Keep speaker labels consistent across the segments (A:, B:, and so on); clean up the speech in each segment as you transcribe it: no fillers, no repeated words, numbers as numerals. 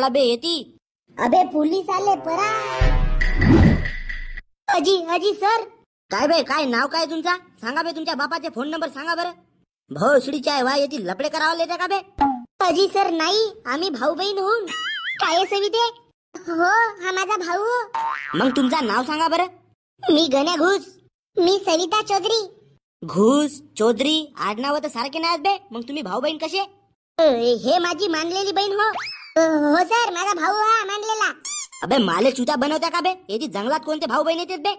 A: बे येती.
B: अबे पोलीस आले परा. अजी अजी सर.
A: काय बे, काय नाव काय तुमचा? सांगा बे, तुमच्या बापाचे फोन नंबर सांगा बरं. भोसडीच्या वा येती लपडे करावं येते का बे?
B: अजी सर नाही, आम्ही भाऊ बहीण होऊन. काय सविते? हो, हा माझा भाऊ.
A: मग तुमचं नाव सांगा बरं.
B: मी गण्या घुस. मी सविता चौधरी.
A: घुस चौधरी आडनाव तर सारखे नाही बे, मग तुम्ही भाऊ बहीण कसे?
B: हे माझी मानलेली बहीण हो. हो सर, माझा भाऊ हा मानलेला.
A: अबे माले चुत्या बनवत्या का बे? येती जंगलात कोणते भाऊ बहीण येतात बे?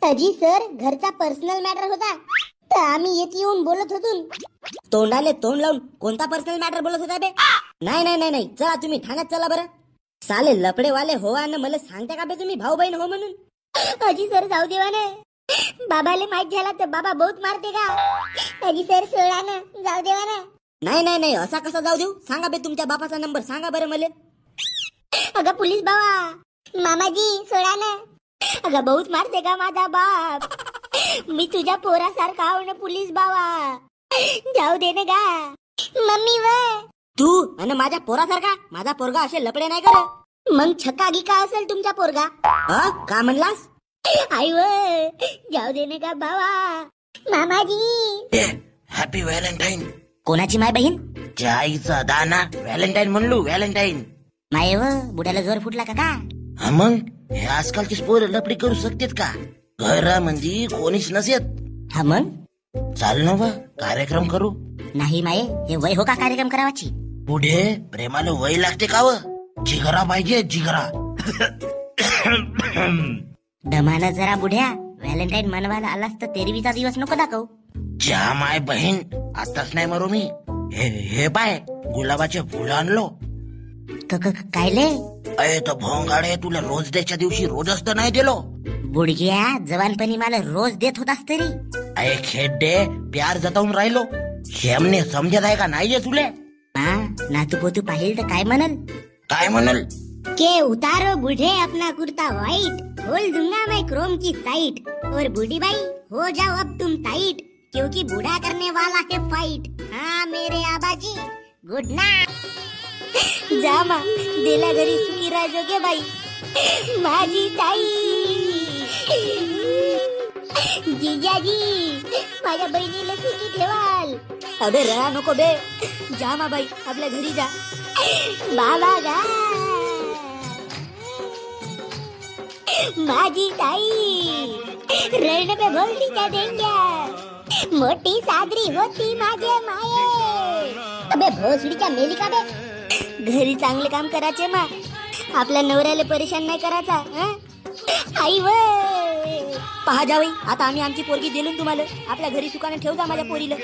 B: अजी सर, घरचा पर्सनल मॅटर होता तर आम्ही येत येऊन बोलत होतो.
A: तोंडाले तोंड लावून कोणता पर्सनल मॅटर बोलत होता बे? नाही नाही नाही नाही, चला तुम्ही ठाण्यात चला बरं. साले लपडेवाले हो आणि मला सांगता का बे तुम्ही भाऊ बहीण हो म्हणून?
B: अजी सर जाऊ देवा ना, बाबाले माहित झाला तर बाबा बहुत मारते का. अजी सर सोडा ना, जाऊ देवा ना.
A: नाही नाही नाही, असा कसा जाऊ देऊ? सांगा बे तुमच्या बापाचा नंबर सांगा बरं मला.
B: अगं पोलीस बाबा, मामाजी सोडा ना. अगं बहुत मारते का माझा बाप. मी तुझ्या पोरासारखा आहो ना पोलीस बाबा, जाऊ दे ना गा. मम्मी व
A: तू आणि माझ्या पोरासारखा? माझा पोरगा असे लपडे नाही कर.
B: मग छक्का गिका असेल तुमचा पोरगा.
A: का म्हणलास?
B: आई व जाऊ दे ना का बाबा. मामाजी
C: हॅपी व्हॅलेंटाईन.
A: कोणाची माय बहीण?
C: त्या आईचा दाना व्हॅलेंटाईन म्हणलो, व्हॅलेंटाईन.
A: माय व बुड्याला जोर फुटला का का?
C: हा मग हे आजकालची पोरं लपडी करू शकतात का? घरामध्ये कोणीच नसेत.
A: हा मग
C: चाल ना वा, कार्यक्रम करू.
A: नाही माये, हे वय हो का कार्यक्रम करावाची?
C: पुढे प्रेमाला वय लागते का व? जिगरा पाहिजे, जिगरा.
A: दमानं जरा बुड्या, व्हॅलेंटाईन मनवायला आलास तर तेरवीचा दिवस नको दाखव.
C: ज्या माय बहीण, आताच नाही मरू मी. हे पाय, गुलाबाचे फुलं आणलो.
A: कायले?
C: अय तो भोंगाडे, तुला रोज द्याच्या दिवशी रोजच तर नाही दिलो.
A: बुडग्या, जवानपणी मला रोज देत होतास तरी.
C: अय खेड्डे, प्यार जतावून राहिलो. शेमने समजत आहे का नाहीये तुले?
A: हा, नातू पोतू पाहिल तर काय म्हणल?
C: काय म्हणल?
B: के उतारो बूढ़े अपना कुर्ता व्हाइट, खोल दूंगा मैं क्रोम की साइट, और बूढ़ी बाई हो जाओ अब तुम टाइट, क्योंकि बूढ़ा करने वाला है फाइट. हाँ मेरे आबाजी, गुड नाइट. जामा दिला घरी सुखी राजोगे बाई, माझी ताई. जिजाजी माझ्या बहिणीला सुखी ठेवाल.
A: अबे रहा नको बे, जामा बाई आपल्या घरी जा.
B: बाबा गा माझी ताई, रण पे भोवतीच्या देंग्या, मोठी साजरी होती माझे माये. अबे भोसडीच्या मेली का बे?
A: घरी चांगले काम करायचे मा, आपल्या नवऱ्याला परेशान नाही करायचा.
B: आई व
A: पहा जावई, आता आम्ही आमची पोरगी दिलून तुम्हाला. आपल्या घरी सुखाने ठेव जा माझ्या पोरीला.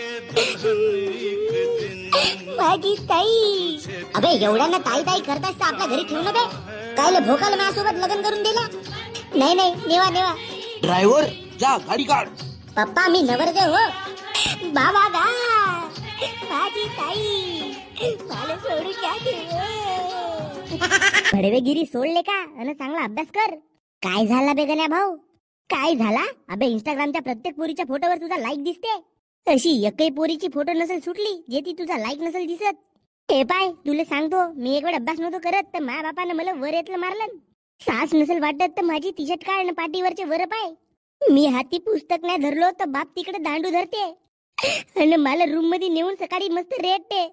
B: माझी ताई. अबे एवढ्यानं ताई ताई करतास तर आपल्या घरी ठेवू ना बे. कायले भोकाला माझ्यासोबत लग्न करून दिला? नाही नाही, नेवा नेवा.
C: ड्रायव्हर जा, गाडी काढ.
B: पप्पा मी नवरदेव हो. बाबा गा माझी ताई, मला सोडून भडवेगिरी सोडले का? आणि चांगला अभ्यास कर. काय झाला बेगण्या भाऊ? काय झाला? अबे इंस्टाग्रामच्या प्रत्येक पोरीच्या फोटोवर तुझा लाईक दिसते. अशी एकही पोरीची फोटो नसेल सुटली जे ती तुझा लाईक नसेल दिसत. हे पाय, तुला सांगतो, मी एक वेळ अभ्यास नव्हतो करत तर माझ्या बापानं मला वर येतलं मारलं. सास नसेल वाटत तर माझी टी शर्ट काढ पाठीवरचे वर पाय. मी हाती पुस्तक नाही धरलो तर बाप तिकडे दांडू धरते आणि मला रूम मध्ये नेऊन सकाळी मस्त रेटते.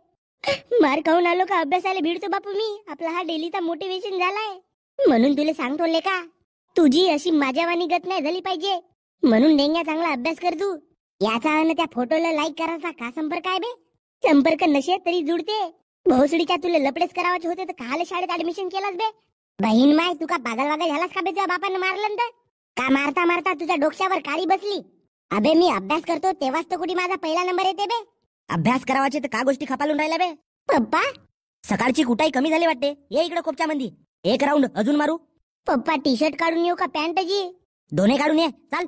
B: मार खाऊन आलो का अभ्यासाला भिडतो बापू मी. आपला हा डेलीचा मोटिवेशन झालाय. म्हणून तुला सांगतो लेका, तुझी अशी माझ्यावानी गत नाही झाली पाहिजे. म्हणून डेंग्या चांगला अभ्यास कर तू. याचा आणि त्या फोटोला लाईक करायचा का संपर्क आहे बे? संपर्क नशे तरी जुडते. भोसडीच्या तुला लपडेच करावाचे होते तर काल शाळेत ऍडमिशन केलास बे? बहीण माय, तू का पागल वागल झालास का बे? तुझ्या बापानं मारलं तर का मारता मारता तुझ्या डोक्यावर काळी बसली? अबे मी अभ्यास करतो तेव्हाच तर कुठे माझा पहिला नंबर येते बे.
A: अभ्यास करावाचे तर का गोष्टी खपालून राहिल्या बे?
B: पप्पा
A: सकाळची कुटाई कमी झाली वाटते. ये इकडे कोपच्या मंदी, एक राऊंड अजून मारू.
B: पप्पा टी शर्ट काढून येऊ का पॅन्ट जी?
A: दोन्ही काढून ये, चाल.